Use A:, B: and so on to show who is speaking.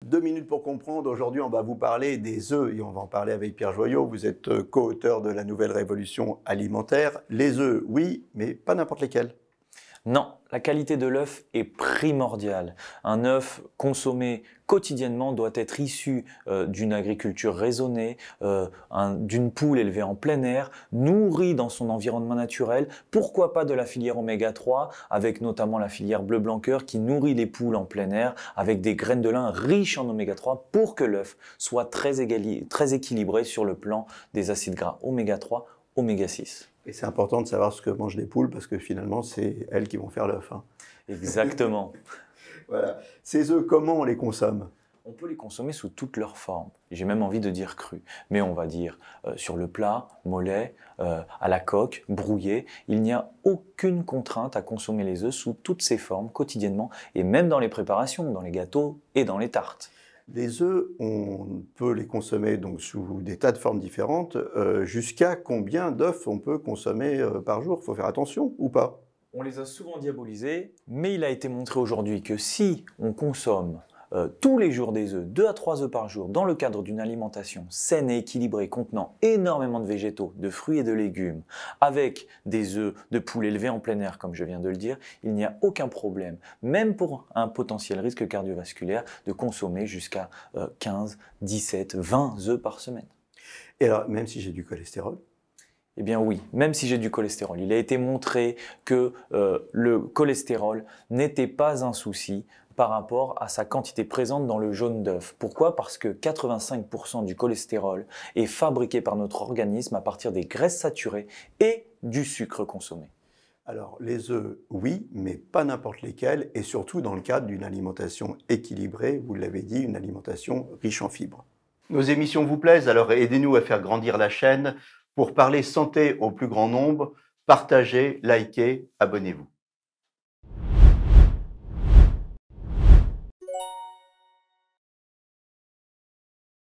A: 2 minutes pour comprendre. Aujourd'hui, on va vous parler des œufs et on va en parler avec Pierre Joyot. Vous êtes co-auteur de la nouvelle révolution alimentaire. Les œufs, oui, mais pas n'importe lesquels.
B: Non, la qualité de l'œuf est primordiale. Un œuf consommé quotidiennement doit être issu d'une agriculture raisonnée, d'une poule élevée en plein air, nourrie dans son environnement naturel. Pourquoi pas de la filière oméga 3, avec notamment la filière bleu blanc cœur qui nourrit les poules en plein air avec des graines de lin riches en oméga 3 pour que l'œuf soit très équilibré sur le plan des acides gras oméga 3, oméga 6.
A: Et c'est important de savoir ce que mangent les poules parce que finalement, c'est elles qui vont faire l'œuf, hein.
B: Exactement.
A: Voilà. Ces œufs, comment on les consomme?
B: On peut les consommer sous toutes leurs formes. J'ai même envie de dire crus. Mais on va dire sur le plat, mollet, à la coque, brouillé. Il n'y a aucune contrainte à consommer les œufs sous toutes ces formes quotidiennement et même dans les préparations, dans les gâteaux et dans les tartes.
A: Les œufs, on peut les consommer donc sous des tas de formes différentes. Jusqu'à combien d'œufs on peut consommer par jour? Il faut faire attention ou pas?
B: On les a souvent diabolisés, mais il a été montré aujourd'hui que si on consomme tous les jours des œufs, 2 à 3 œufs par jour, dans le cadre d'une alimentation saine et équilibrée contenant énormément de végétaux, de fruits et de légumes, avec des œufs de poules élevées en plein air, comme je viens de le dire, il n'y a aucun problème, même pour un potentiel risque cardiovasculaire, de consommer jusqu'à 15, 17, 20 œufs par semaine.
A: Et alors, même si j'ai du cholestérol?
B: Eh bien oui, même si j'ai du cholestérol. Il a été montré que le cholestérol n'était pas un souci par rapport à sa quantité présente dans le jaune d'œuf. Pourquoi? Parce que 85% du cholestérol est fabriqué par notre organisme à partir des graisses saturées et du sucre consommé.
A: Alors, les œufs, oui, mais pas n'importe lesquels, et surtout dans le cadre d'une alimentation équilibrée, vous l'avez dit, une alimentation riche en fibres. Nos émissions vous plaisent, alors aidez-nous à faire grandir la chaîne. Pour parler santé au plus grand nombre, partagez, likez, abonnez-vous.